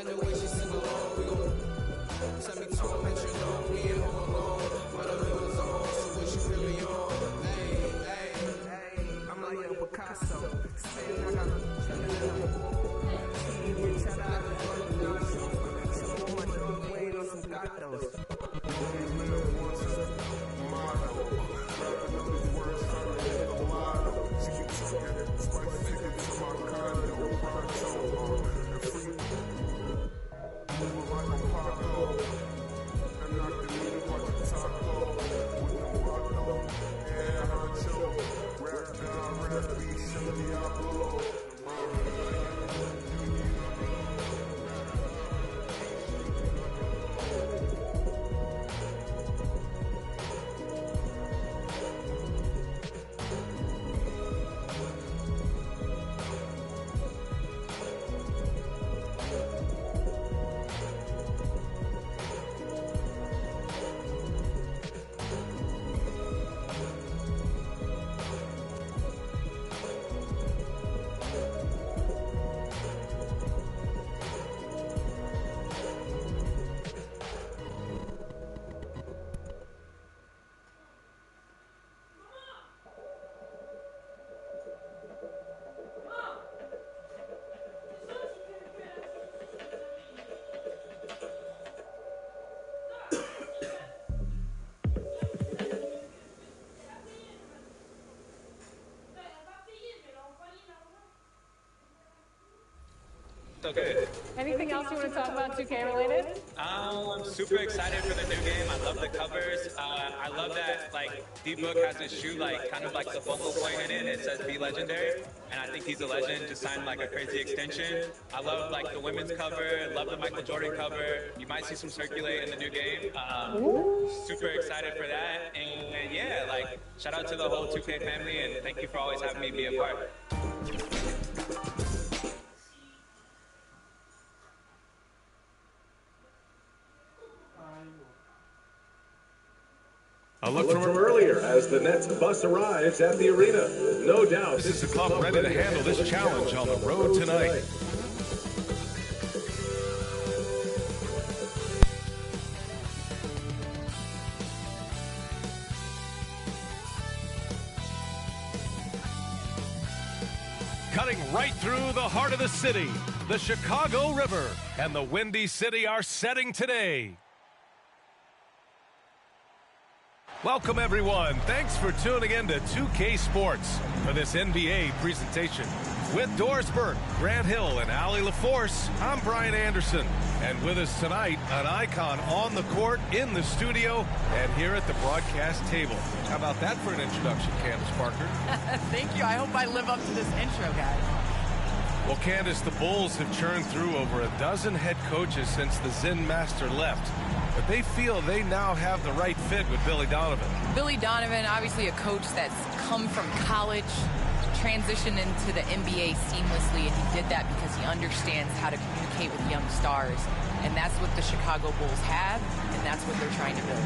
And the way she sing along, we gon' send me to a mention on me and home alone. But the living's on, so what you really on? Hey, I'm like a Picasso. Saying I got chillin' in the check out the nachos. So my dog Wayne on some gatos. Okay. Anything else you want to talk about 2K related? I'm super excited for the new game. I love the covers. I love that like D-Book has his shoe like kind of like the focal point in it. It says "Be Legendary," and I think he's a legend. Just signed like a crazy extension. I love like the women's cover. Love the Michael Jordan cover. You might see some circulate in the new game. Super excited for that. And yeah, like shout out to the whole 2K family, and thank you for always having me be a part. A look from earlier as the Nets bus arrives at the arena. No doubt this is the club ready to handle this challenge on the road tonight. Cutting right through the heart of the city, the Chicago River and the Windy City are setting today. Welcome, everyone. Thanks for tuning in to 2K Sports for this NBA presentation. With Dorsberg, Grant Hill, and Allie LaForce, I'm Brian Anderson. And with us tonight, an icon on the court, in the studio, and here at the broadcast table. How about that for an introduction, Candace Parker? Thank you. I hope I live up to this intro, guys. Well, Candace, the Bulls have churned through over a dozen head coaches since the Zen Master left. But they feel they now have the right fit with Billy Donovan. Billy Donovan, obviously a coach that's come from college, transitioned into the NBA seamlessly, and he did that because he understands how to communicate with young stars. And that's what the Chicago Bulls have, and that's what they're trying to build.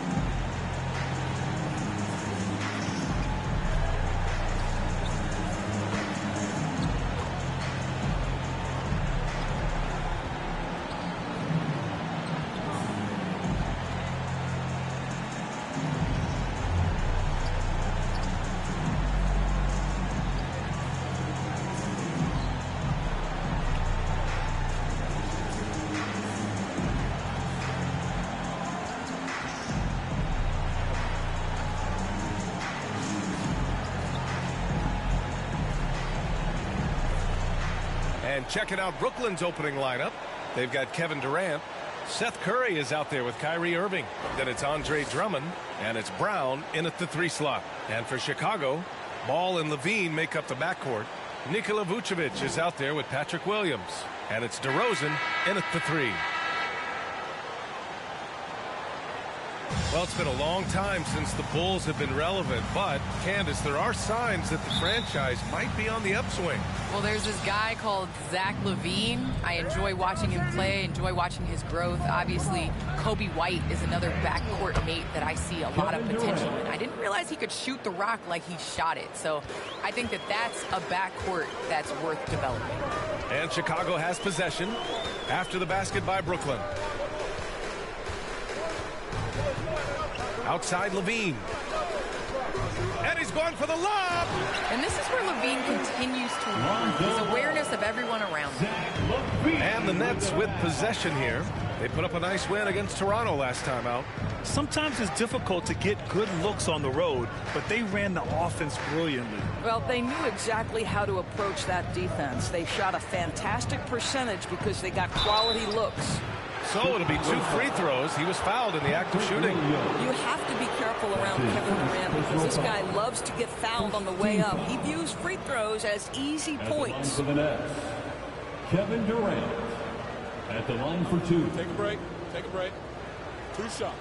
And checking out Brooklyn's opening lineup, they've got Kevin Durant. Seth Curry is out there with Kyrie Irving. Then it's Andre Drummond, and it's Brown in at the 3 slot. And for Chicago, Ball and Levine make up the backcourt. Nikola Vucevic is out there with Patrick Williams. And it's DeRozan in at the 3. Well, it's been a long time since the Bulls have been relevant, but, Candace, there are signs that the franchise might be on the upswing. Well, there's this guy called Zach LaVine. I enjoy watching him play, enjoy watching his growth. Obviously, Kobe White is another backcourt mate that I see a lot of potential in. I didn't realize he could shoot the rock like he shot it. So I think that that's a backcourt that's worth developing. And Chicago has possession after the basket by Brooklyn. Outside LaVine. And he's going for the lob. And this is where LaVine continues to improve his awareness of everyone around him. And the Nets with possession here. They put up a nice win against Toronto last time out. Sometimes it's difficult to get good looks on the road, but they ran the offense brilliantly. Well, they knew exactly how to approach that defense. They shot a fantastic percentage because they got quality looks. So it'll be 2 free throws. He was fouled in the act of shooting. You have to be careful around Kevin Durant because this guy loves to get fouled on the way up. He views free throws as easy points. For the Nets, Kevin Durant at the line for 2. Take a break. Take a break. 2 shots.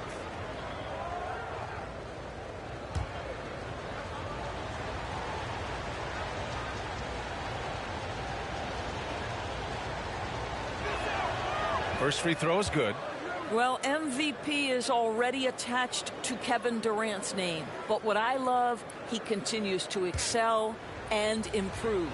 First free throw is good. Well, MVP is already attached to Kevin Durant's name. But what I love, he continues to excel and improve.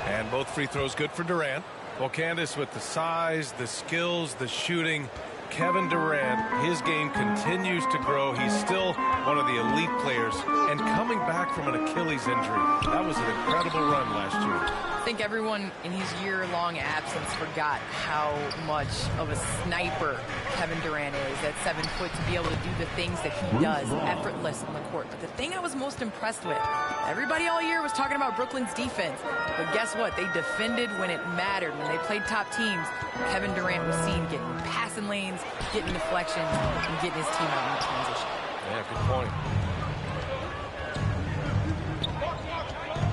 And both free throws good for Durant. Well, Candace, with the size, the skills, the shooting, Kevin Durant, his game continues to grow. He's still one of the elite players. And coming back from an Achilles injury, that was an incredible run last year. I think everyone in his year-long absence forgot how much of a sniper Kevin Durant is at 7 foot to be able to do the things that he does, effortless on the court. But the thing I was most impressed with, everybody all year was talking about Brooklyn's defense. But guess what? They defended when it mattered. When they played top teams, Kevin Durant was seen getting passing lanes, getting deflections, and getting his team out in transition. Yeah, good point.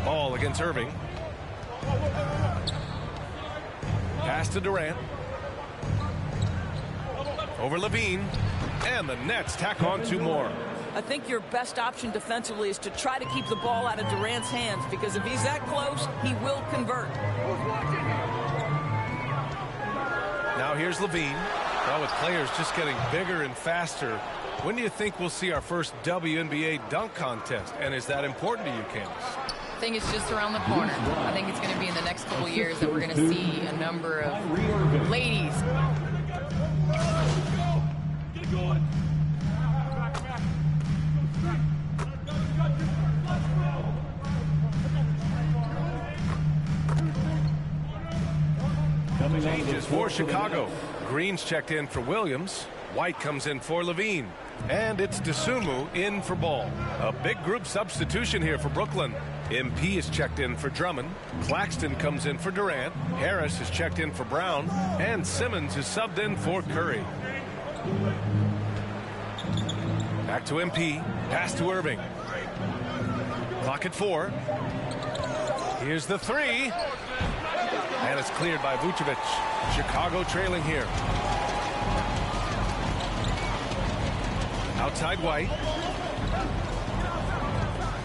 Ball against Irving. Pass to Durant. Over LaVine. And the Nets tack on 2 more. I think your best option defensively is to try to keep the ball out of Durant's hands, because if he's that close, he will convert. Now here's LaVine. Well, with players just getting bigger and faster, when do you think we'll see our first WNBA dunk contest? And is that important to you, Candace? I think it's just around the corner. I think it's going to be in the next couple years that we're going to see a number of ladies. Get going. Changes for Chicago. Green's checked in for Williams. White comes in for LaVine. And it's Dosunmu in for Ball. A big group substitution here for Brooklyn. MP is checked in for Drummond. Claxton comes in for Durant. Harris is checked in for Brown. And Simmons is subbed in for Curry. Back to MP. Pass to Irving. Clock at 4. Here's the 3. And it's cleared by Vucevic. Chicago trailing here. Outside White.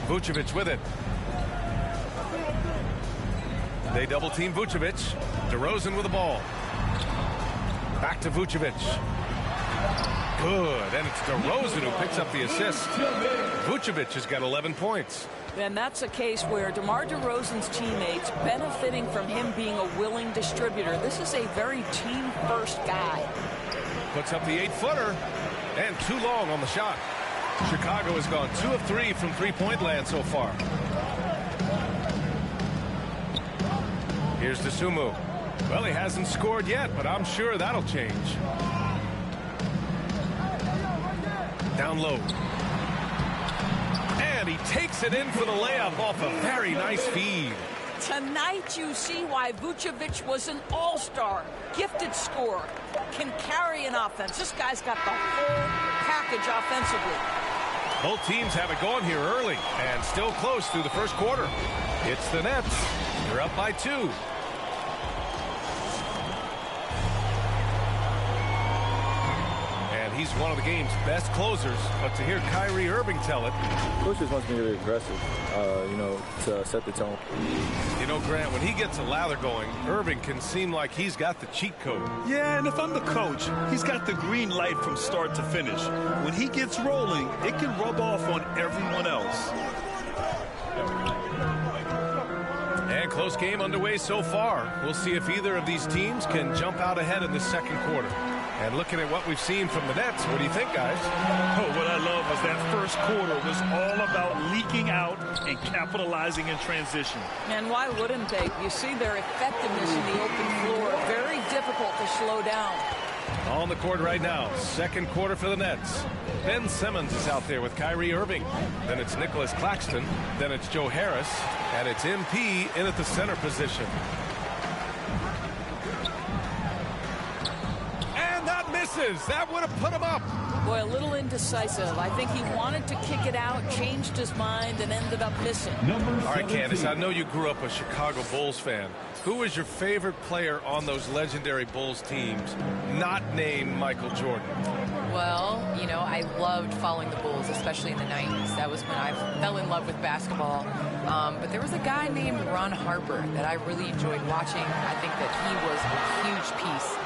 Vucevic with it. They double team Vucevic. DeRozan with the ball. Back to Vucevic. Good. And it's DeRozan who picks up the assist. Vucevic has got 11 points. And that's a case where DeMar DeRozan's teammates benefiting from him being a willing distributor. This is a very team-first guy. Puts up the 8-footer. And too long on the shot. Chicago has gone 2 of 3 from three-point land so far. Here's Dosunmu. Well, he hasn't scored yet, but I'm sure that'll change. Down low. And he takes it in for the layup off a very nice feed. Tonight you see why Vucevic was an all-star, gifted scorer, can carry an offense. This guy's got the whole package offensively. Both teams have it going here early and still close through the first quarter. It's the Nets. They're up by 2. he's one of the game's best closers, but to hear Kyrie Irving tell it. Coach just wants me to be aggressive, you know, to set the tone. You know, Grant, when he gets a lather going, Irving can seem like he's got the cheat code. Yeah, and if I'm the coach, he's got the green light from start to finish. When he gets rolling, it can rub off on everyone else. And close game underway so far. We'll see if either of these teams can jump out ahead in the second quarter. And looking at what we've seen from the Nets, what do you think, guys? Oh, what I love was that first quarter was all about leaking out and capitalizing in transition. And why wouldn't they? You see their effectiveness in the open floor. Very difficult to slow down. On the court right now, second quarter for the Nets. Ben Simmons is out there with Kyrie Irving. Then it's Nicholas Claxton. Then it's Joe Harris. And it's MP in at the center position. And that misses. That would have put him up. Boy, a little indecisive. I think he wanted to kick it out, changed his mind, and ended up missing. All right, Candace, I know you grew up a Chicago Bulls fan. Who was your favorite player on those legendary Bulls teams, not named Michael Jordan? Well, you know, I loved following the Bulls, especially in the 90s. That was when I fell in love with basketball. But there was a guy named Ron Harper that I really enjoyed watching. I think that he was a huge piece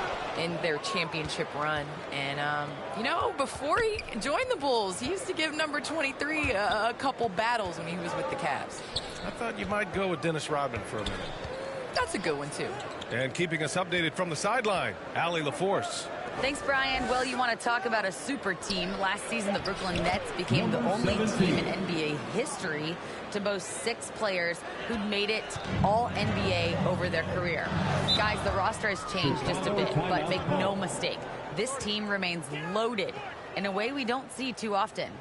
in their championship run. And, you know, before he joined the Bulls, he used to give number 23 a couple battles when he was with the Cavs. I thought you might go with Dennis Rodman for a minute. That's a good one, too. And keeping us updated from the sideline, Allie LaForce. Thanks, Brian. Well, you want to talk about a super team. Last season, the Brooklyn Nets became the only team in NBA history to boast 6 players who'd made it all NBA over their career. Guys, the roster has changed just a bit, but make no mistake, this team remains loaded in a way we don't see too often.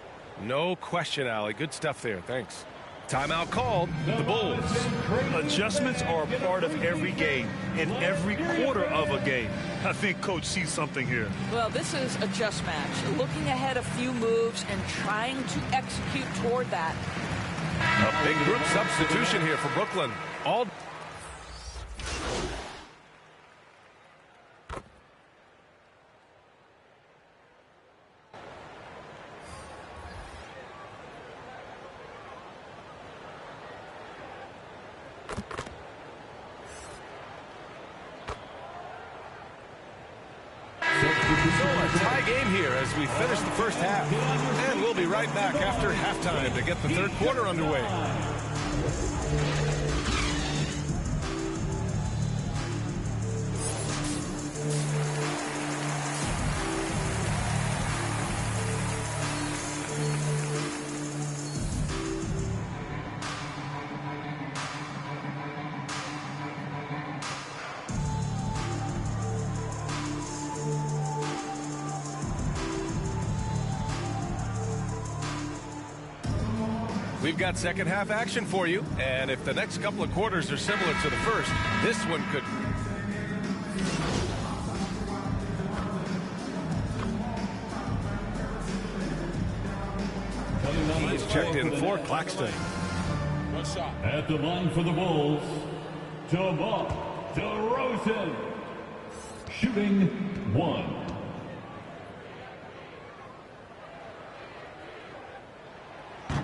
No question, Allie. Good stuff there. Thanks. Timeout called. The Bulls. Adjustments are a part of every game, and every quarter of a game. I think Coach sees something here. Well, this is a chess match. Looking ahead a few moves and trying to execute toward that. A big group substitution here for Brooklyn. All. So a tie game here as we finish the first half. And we'll be right back after halftime to get the third quarter underway. We've got second half action for you, and if the next couple of quarters are similar to the first, this one could. He's checked in for Claxton. At the line for the Bulls, DeMar DeRozan, shooting 1.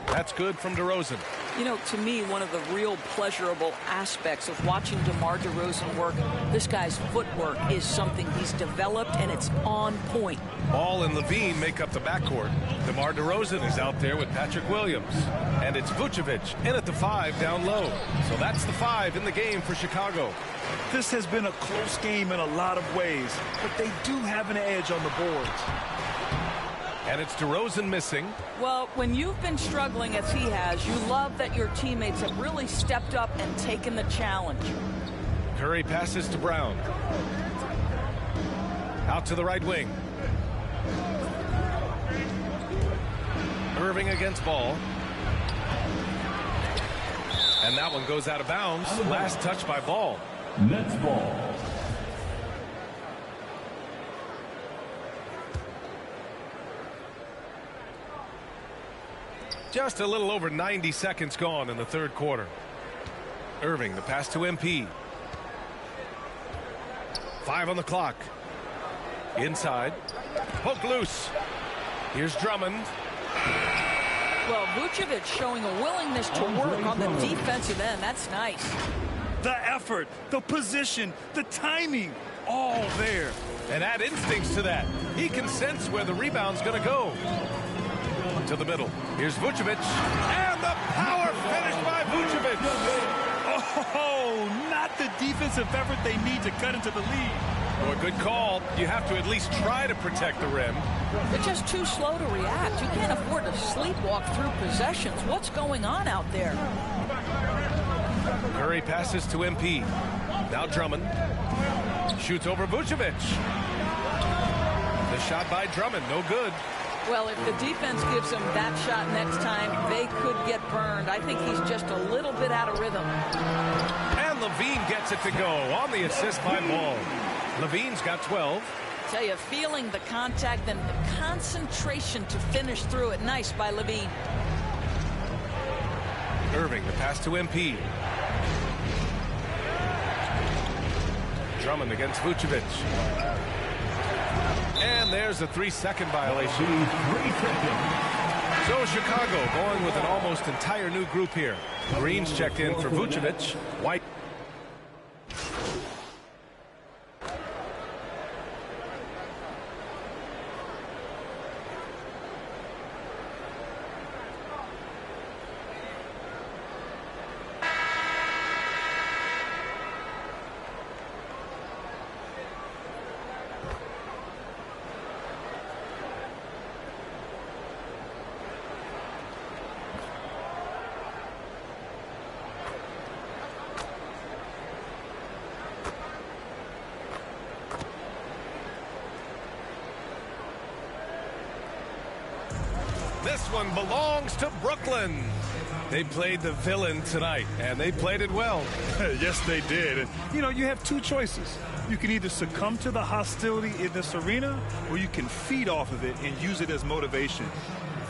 That's good from DeRozan. You know, to me, one of the real pleasurable aspects of watching DeMar DeRozan work, this guy's footwork is something he's developed, and it's on point. Ball and Levine make up the backcourt. DeMar DeRozan is out there with Patrick Williams. And it's Vucevic in at the 5 down low. So that's the 5 in the game for Chicago. This has been a close game in a lot of ways, but they do have an edge on the boards. And it's DeRozan missing. Well, when you've been struggling as he has, you love that your teammates have really stepped up and taken the challenge. Curry passes to Brown. Out to the right wing. Irving against Ball. And that one goes out of bounds. Last touch by Ball. Nets ball. Just a little over 90 seconds gone in the third quarter. Irving, the pass to MP. 5 on the clock. Inside. Poke loose. Here's Drummond. Well, Vucevic showing a willingness to work on the defensive end. That's nice. The effort, the position, the timing, all there. And add instincts to that. He can sense where the rebound's going to go. To the middle. Here's Vucevic. And the power finish by Vucevic. Oh, not the defensive effort they need to cut into the lead. Oh, a good call. You have to at least try to protect the rim. They're just too slow to react. You can't afford to sleepwalk through possessions. What's going on out there? Curry passes to MP. Now Drummond. Shoots over Vucevic. The shot by Drummond, no good. Well, if the defense gives him that shot next time, they could get burned. I think he's just a little bit out of rhythm. And Levine gets it to go on the assist by Ball. Levine's got 12. Tell you, feeling the contact and the concentration to finish through it. Nice by Levine. Irving, the pass to MP. Drummond against Vucevic. And there's a 3-second violation. So Chicago going with an almost entire new group here. Green's checked in for Vucevic. White. This one belongs to Brooklyn. They played the villain tonight, and they played it well. Yes, they did. And, you know, you have two choices. You can either succumb to the hostility in this arena, or you can feed off of it and use it as motivation.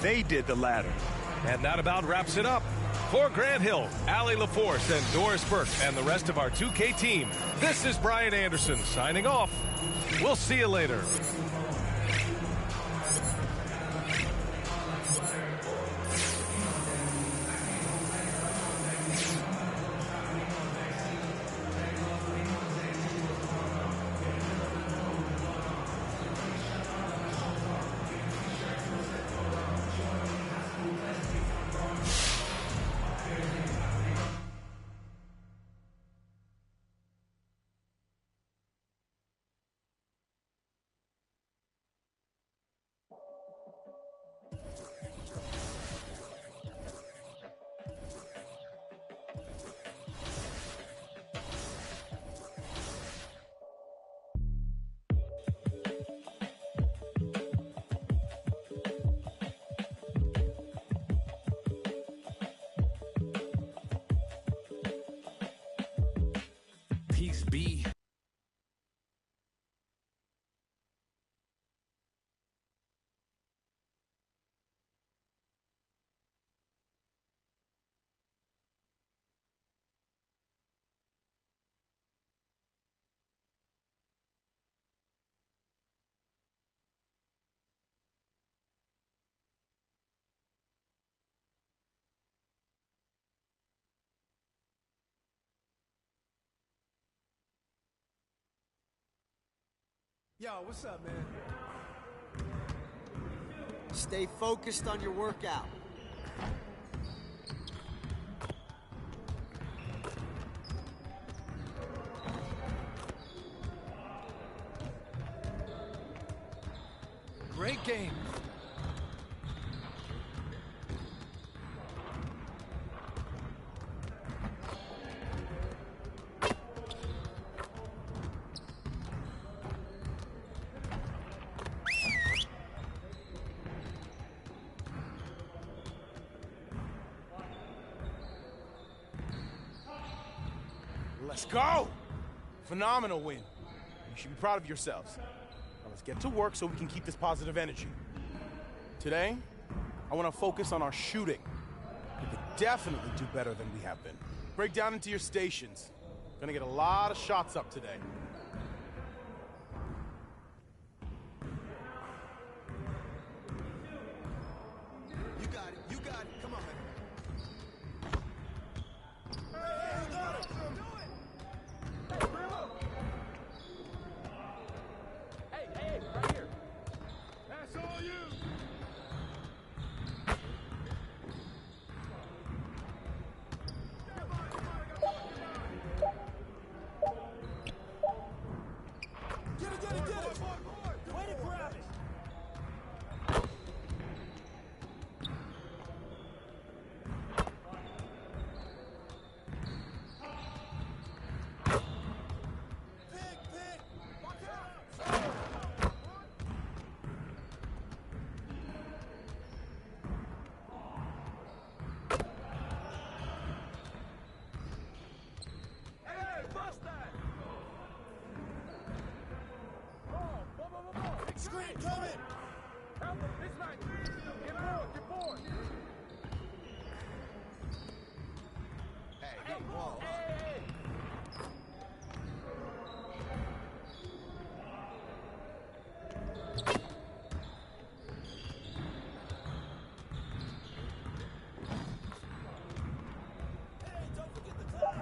They did the latter. And that about wraps it up. For Grant Hill, Allie LaForce, and Doris Burke, and the rest of our 2K team, this is Brian Anderson signing off. We'll see you later. Peace be. Yo, what's up, man? Stay focused on your workout. Great game. Let's go! Phenomenal win. You should be proud of yourselves. Now let's get to work so we can keep this positive energy. Today, I want to focus on our shooting. We could definitely do better than we have been. Break down into your stations. Gonna get a lot of shots up today. 5. Come on, man. Hey, right here. That's all you. Get it. Way to grab it. Screen coming! Help him, this night! Get board! Hey, good ball. Hey! Don't forget the clock!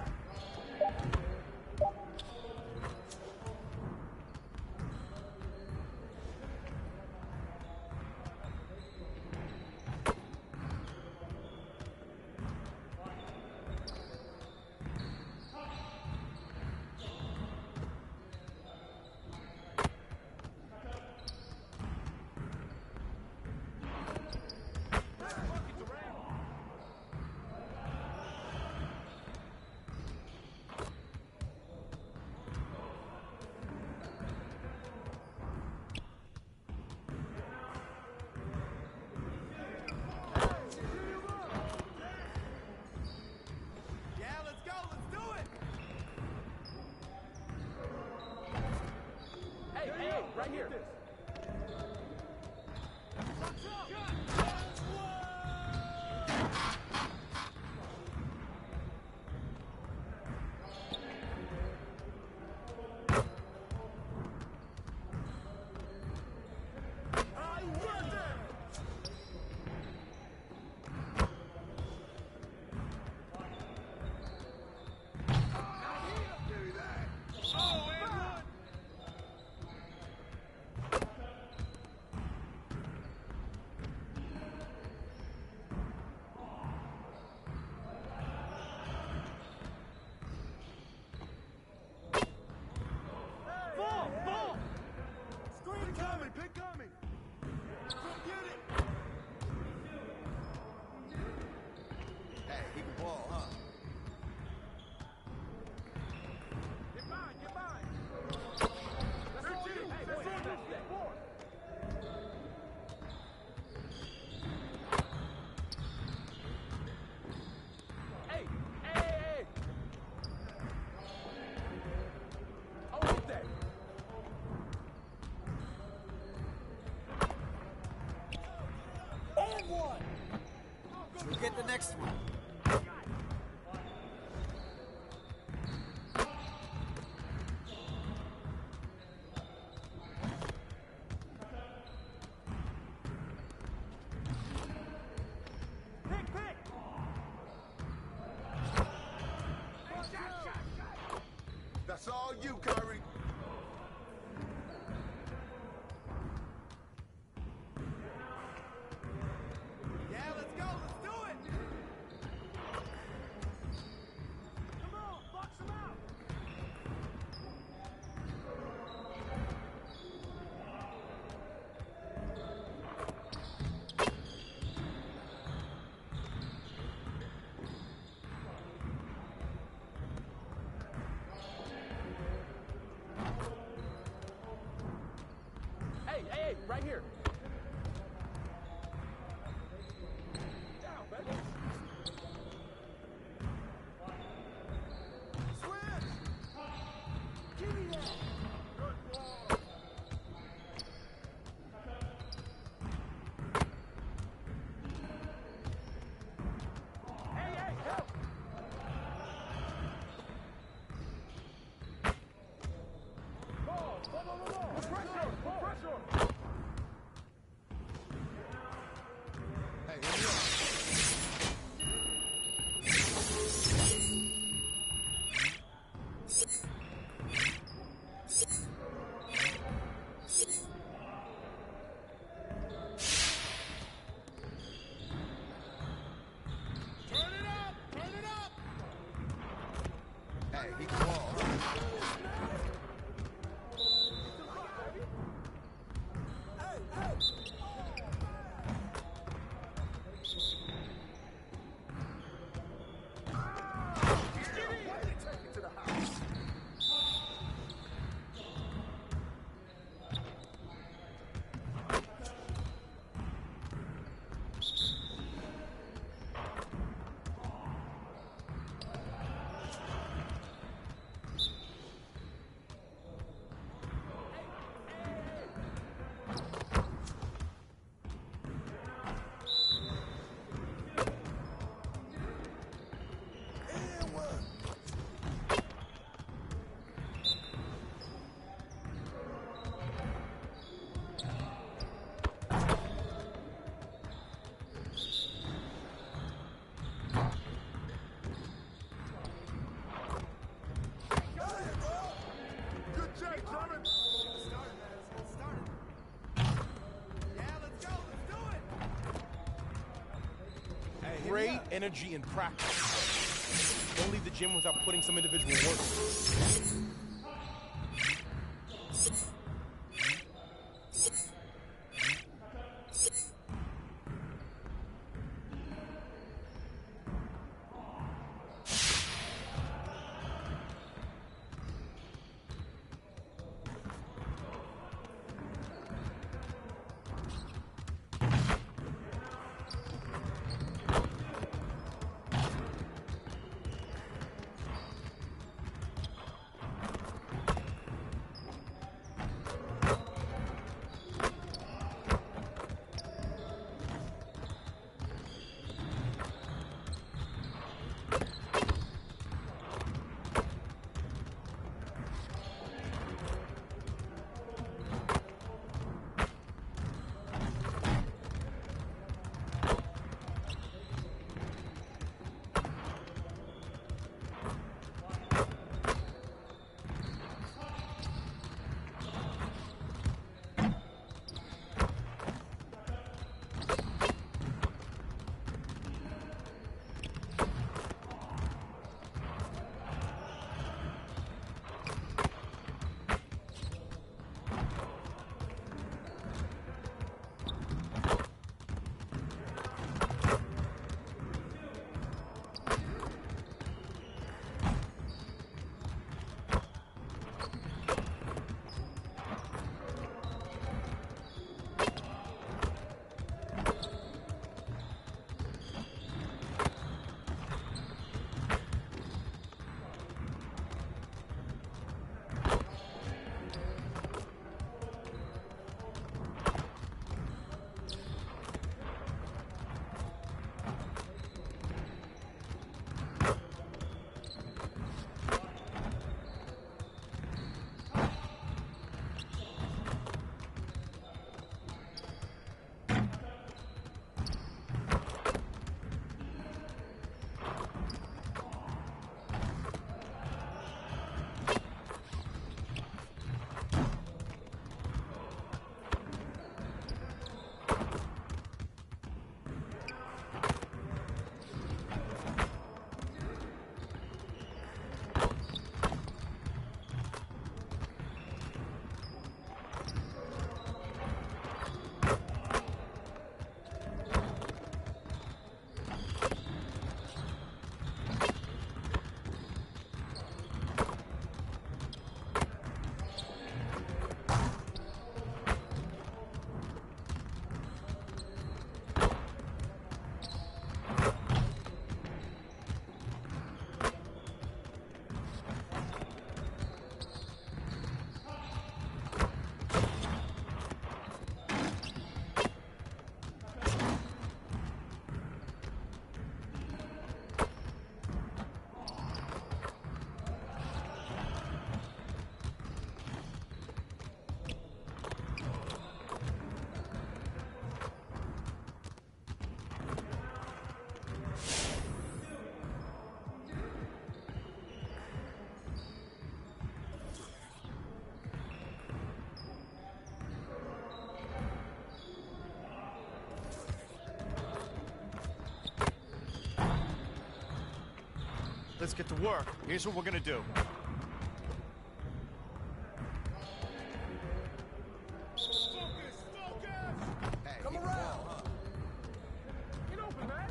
Right here. We'll get the next one. That's all you, Kyrie. Yeah, let's go. Let's do it. Come on, box him out. Hey, right here. Down, baby. Switch. Give me that. Good ball. Hey, help. Ball. Pressure. Hey, he ball. Great energy in practice. Don't leave the gym without putting some individual work. let's get to work. Here's what we're gonna do. Come around. Get open, man.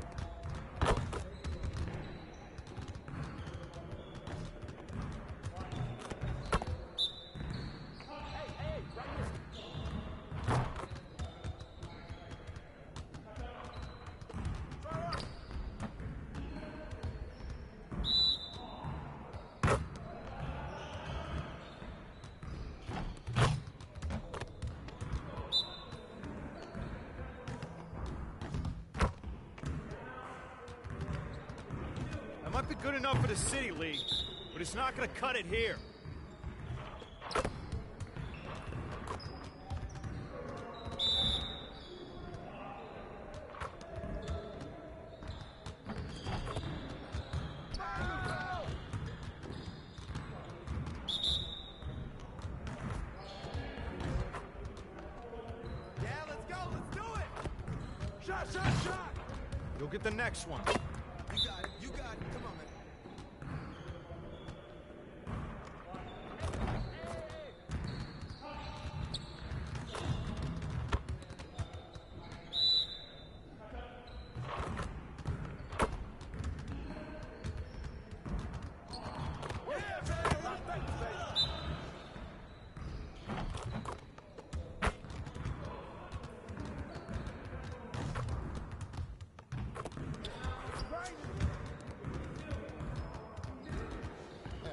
That might be good enough for the City League, but it's not gonna cut it here. Yeah, let's go. Let's do it. Shot, shot, shot. You'll get the next one. You got it. You got it. Come on, man.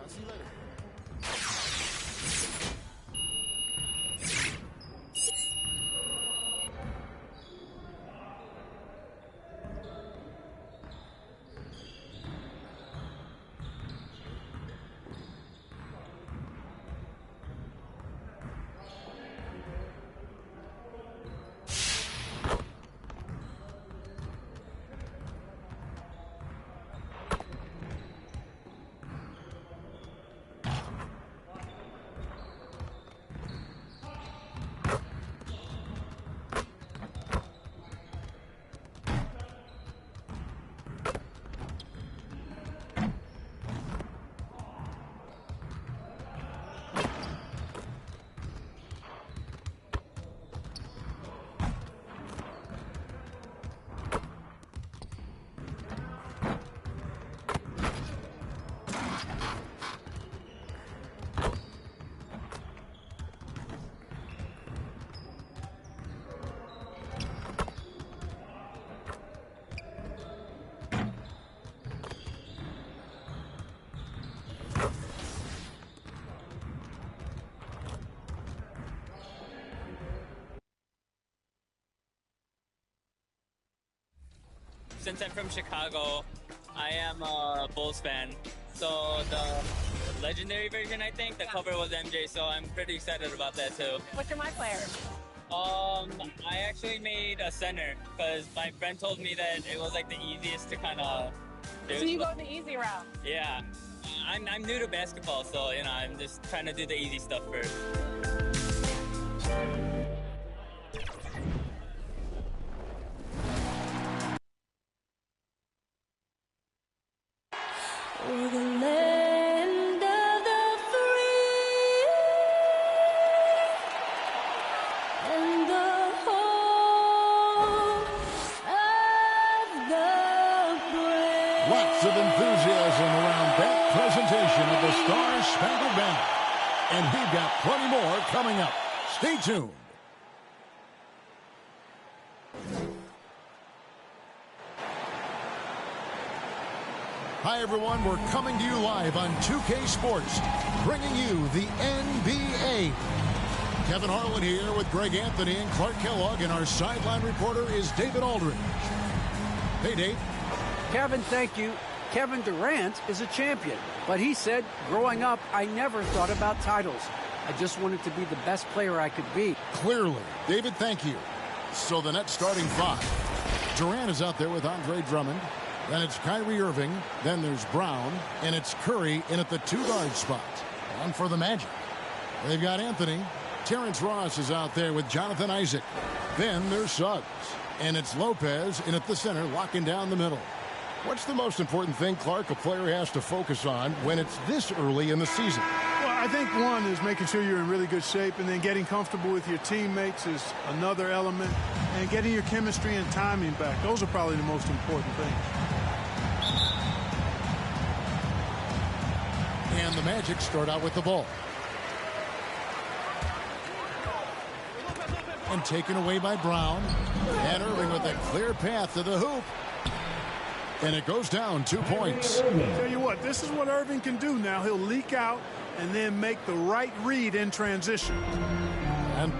See you later. Since I'm from Chicago, I am a Bulls fan. So the legendary version, I think, the cover was MJ, so I'm pretty excited about that too. What's your my player? I actually made a center because my friend told me that it was like the easiest to kind of do. So you go the easy route. Yeah. I'm new to basketball, so you know, I'm just trying to do the easy stuff first. We're the land of the free and the home of the brave. Lots of enthusiasm around that presentation of the Star-Spangled Banner. And we've got plenty more coming up. Stay tuned. Hi, everyone. We're coming to you live on 2K Sports, bringing you the NBA. Kevin Harlan here with Greg Anthony and Clark Kellogg, and our sideline reporter is David Aldridge. Hey, Dave. Kevin, thank you. Kevin Durant is a champion, but he said, growing up, I never thought about titles. I just wanted to be the best player I could be. Clearly. David, thank you. So the Nets starting five. Durant is out there with Andre Drummond. Then it's Kyrie Irving. Then there's Brown. And it's Curry in at the two-guard spot. On for the Magic. They've got Anthony. Terrence Ross is out there with Jonathan Isaac. Then there's Suggs. And it's Lopez in at the center, locking down the middle. What's the most important thing, Clark, a player has to focus on when it's this early in the season? Well, I think one is making sure you're in really good shape, and then getting comfortable with your teammates is another element, and getting your chemistry and timing back. Those are probably the most important things. And the Magic start out with the ball. And taken away by Brown. And Irving with a clear path to the hoop. And it goes down 2 points. Tell you what, this is what Irving can do now. He'll leak out and then make the right read in transition. And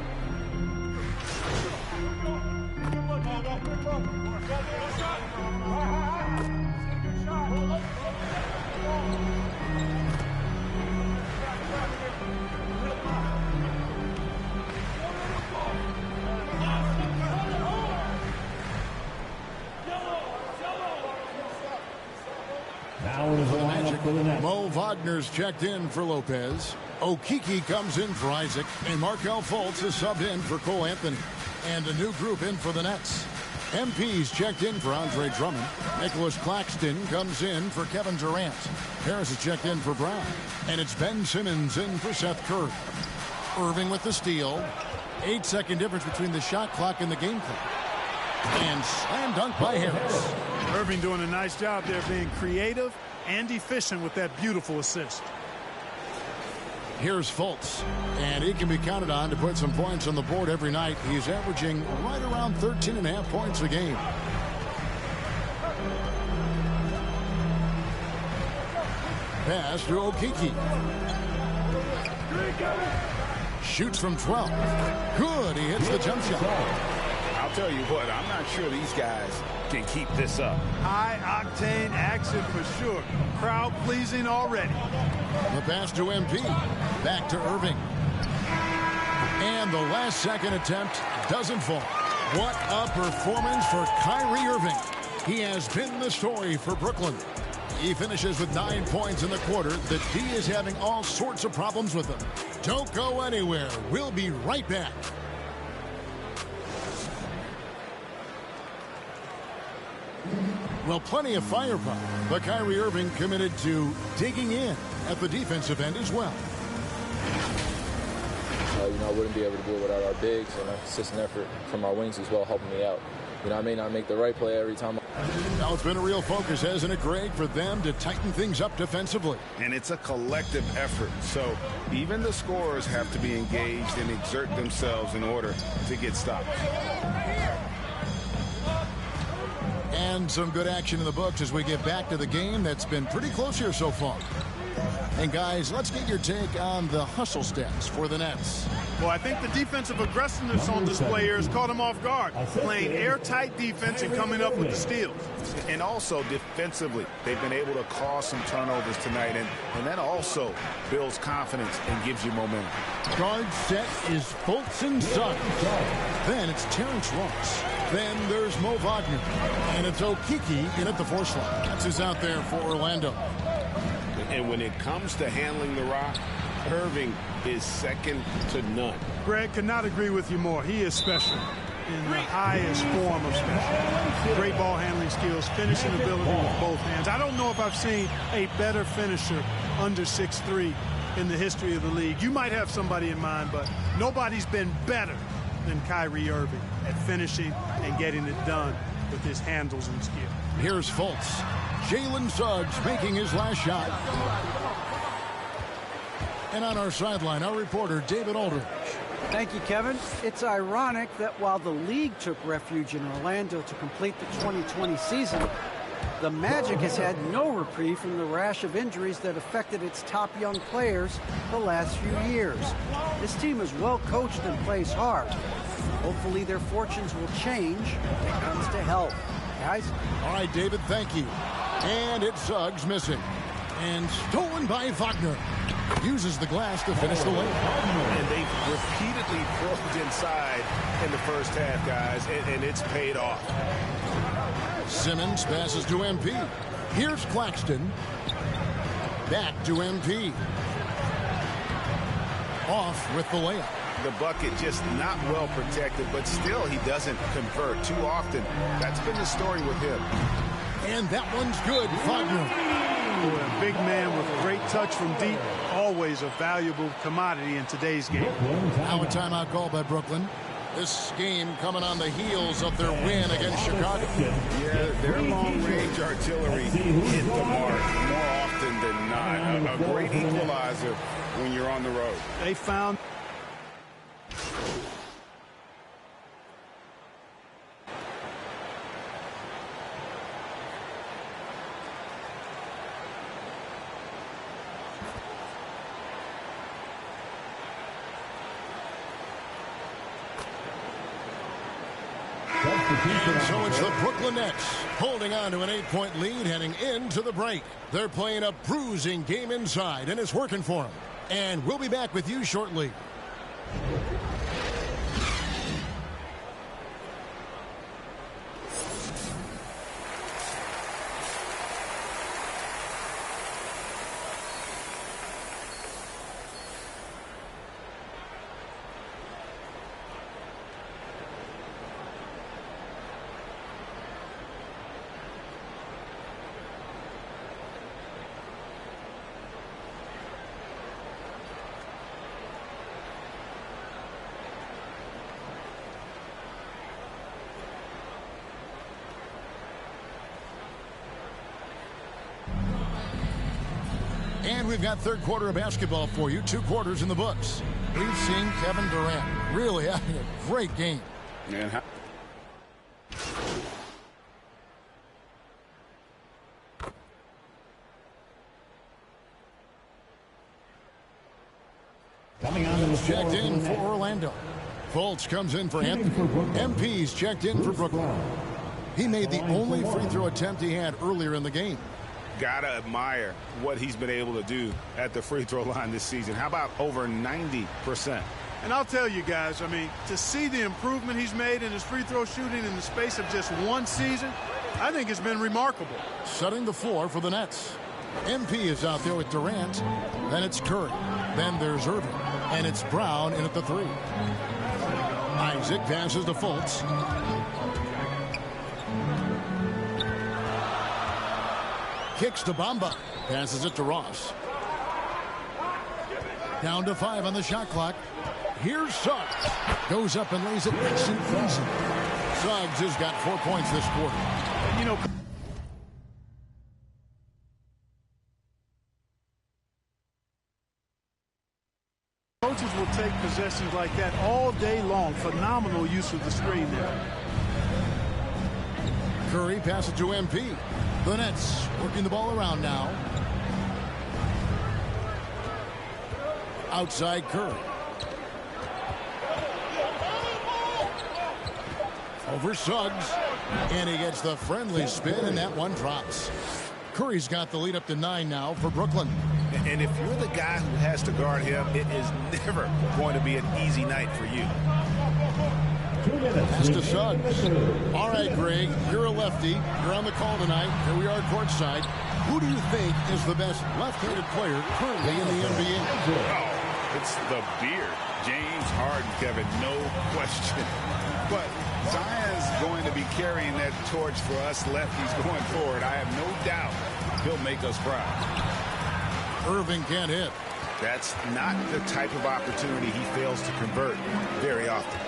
Mo Wagner's checked in for Lopez. Okeke comes in for Isaac. And Markelle Fultz is subbed in for Cole Anthony. And a new group in for the Nets. MP's checked in for Andre Drummond. Nicholas Claxton comes in for Kevin Durant. Harris is checked in for Brown. And it's Ben Simmons in for Seth Curry. Irving with the steal. 8-second difference between the shot clock and the game clock. And slam dunk by Harris. Irving doing a nice job there, being creative and efficient with that beautiful assist. Here's Fultz, and he can be counted on to put some points on the board every night. He's averaging right around 13.5 points a game. Pass to Okeke. Shoots from 12. Good, he hits the jump shot. I'll tell you what, I'm not sure these guys can keep this up. High-octane action for sure. Crowd pleasing already. The pass to MP. Back to Irving. And the last second attempt doesn't fall. What a performance for Kyrie Irving. He has been the story for Brooklyn. He finishes with 9 points in the quarter. The D is having all sorts of problems with him. Don't go anywhere. We'll be right back. Well, plenty of firepower, but Kyrie Irving committed to digging in at the defensive end as well. I wouldn't be able to do it without our bigs and a consistent effort from our wings as well, helping me out. I may not make the right play every time. Now it's been a real focus, hasn't it, Greg, for them to tighten things up defensively? And it's a collective effort, so even the scorers have to be engaged and exert themselves in order to get stops. And some good action in the books as we get back to the game that's been pretty close here so far. And guys, let's get your take on the hustle stats for the Nets. Well, I think the defensive aggressiveness on display here has caught him off guard. Playing airtight defense and coming up with the steals. And also defensively, they've been able to cause some turnovers tonight. And that also builds confidence and gives you momentum. Guard set is Fultz and Suggs. Then it's Terrence Ross. Then there's Mo Wagner. And it's Okeke in at the 4 slot. That's who's out there for Orlando. And when it comes to handling the rock, Irving is second to none. Greg, could not agree with you more. He is special in the highest form of special. Great ball handling skills, finishing ability with both hands. I don't know if I've seen a better finisher under 6'3" in the history of the league. You might have somebody in mind, but nobody's been better than Kyrie Irving at finishing and getting it done with his handles and skill. Here's Fultz. Jalen Suggs making his last shot. And on our sideline, our reporter, David Aldridge. Thank you, Kevin. It's ironic that while the league took refuge in Orlando to complete the 2020 season, the Magic has had no reprieve from the rash of injuries that affected its top young players the last few years. This team is well coached and plays hard. Hopefully their fortunes will change when it comes to health. Guys? All right, David, thank you. And it's Suggs missing. And stolen by Wagner. Uses the glass to finish the layup. And they repeatedly probed inside in the first half, guys, and it's paid off. Simmons passes to MP. Here's Claxton. Back to MP. Off with the layup. The bucket just not well protected, but still he doesn't convert too often. That's been the story with him. And that one's good. Wagner. A big man with a great touch from deep, always a valuable commodity in today's game. Now a timeout call by Brooklyn. This game coming on the heels of their win against Chicago. Yeah, their long-range artillery hit the mark more often than not. A great equalizer when you're on the road. They found... And so it's the Brooklyn Nets holding on to an 8-point lead heading into the break. They're playing a bruising game inside, and it's working for them. And we'll be back with you shortly. And we've got third quarter of basketball for you. 2 quarters in the books. We've seen Kevin Durant really having a great game. And checked in for Orlando. Fultz comes in for Anthony. MP's checked in for Brooklyn. He made the only free throw attempt he had earlier in the game. Gotta admire what he's been able to do at the free throw line this season. How about over 90%? And I'll tell you guys, I mean, to see the improvement he's made in his free throw shooting in the space of just 1 season, I think it's been remarkable. Setting the floor for the Nets. MP is out there with Durant. Then it's Curry. Then there's Irving. And it's Brown in at the 3. Isaac passes to Fultz. Kicks to Bamba. Passes it to Ross. Down to 5 on the shot clock. Here's Suggs. Goes up and lays it nice and easy. Suggs has got 4 points this quarter. You know, coaches will take possessions like that all day long. Phenomenal use of the screen there. Curry passes to MP. The Nets working the ball around now. Outside Curry. Over Suggs. And he gets the friendly spin, and that one drops. Curry's got the lead up to 9 now for Brooklyn. And if you're the guy who has to guard him, it is never going to be an easy night for you. Pass to Suggs. All right, Greg, you're a lefty. You're on the call tonight. Here we are courtside. Who do you think is the best left-handed player currently in the NBA? Oh, it's the beard. James Harden, Kevin, no question. But Zion's going to be carrying that torch for us lefties going forward. I have no doubt he'll make us proud. Irving can't hit. That's not the type of opportunity he fails to convert very often.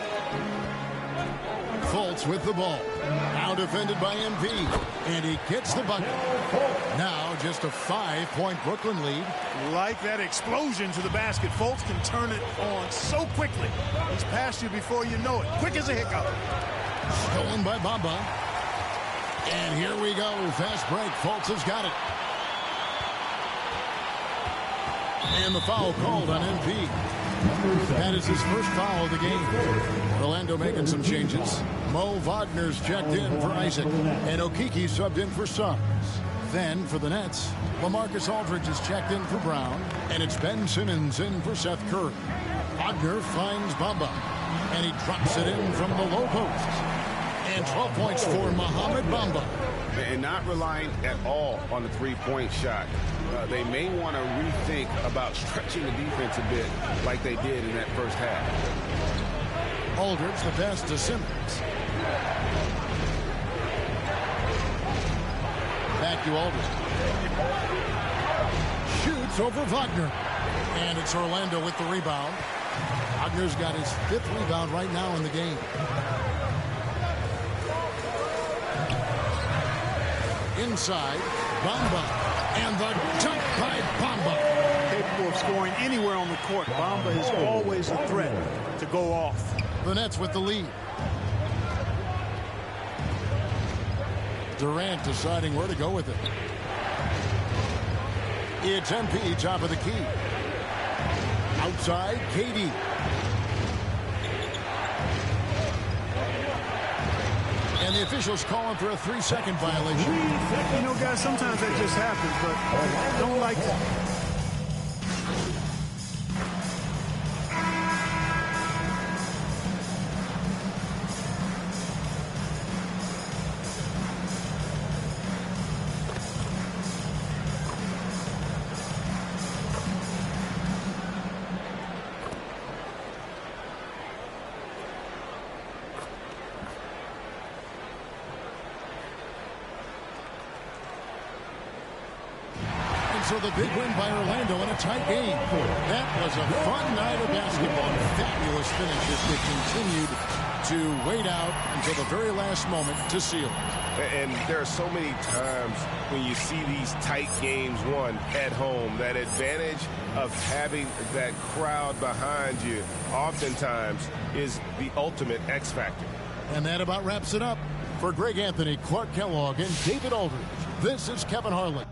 Fultz with the ball. Now defended by MP. And he gets the bucket. Now just a 5-point Brooklyn lead. Like that explosion to the basket. Fultz can turn it on so quickly. He's past you before you know it. Quick as a hiccup. Stolen by Bamba. And here we go. Fast break. Fultz has got it. And the foul called on MP. That is his first foul of the game. Orlando making some changes. Mo Wagner's checked in for Isaac. And Okeke subbed in for Suggs. Then for the Nets, LaMarcus Aldridge is checked in for Brown. And it's Ben Simmons in for Seth Curry. Wagner finds Bamba. And he drops it in from the low post. And 12 points for Mohamed Bamba. And not relying at all on the three-point shot. They may want to rethink about stretching the defense a bit like they did in that first half. Aldridge the pass to Simmons. Matthew Aldridge. Shoots over Wagner. And it's Orlando with the rebound. Wagner's got his 5th rebound right now in the game. Inside, Bamba. And the dunk by Bamba. Capable of scoring anywhere on the court. Bamba is always a threat to go off. The Nets with the lead. Durant deciding where to go with it. It's MP, top of the key. Outside, KD. And the officials calling for a 3-second violation. You know, guys, sometimes that just happens, but I don't like that. So the big win by Orlando in a tight game. That was a fun night of basketball. Fabulous finish as they continued to wait out until the very last moment to seal it. And there are so many times when you see these tight games won at home, that advantage of having that crowd behind you oftentimes is the ultimate X factor. And that about wraps it up. For Greg Anthony, Clark Kellogg, and David Aldridge, this is Kevin Harlan.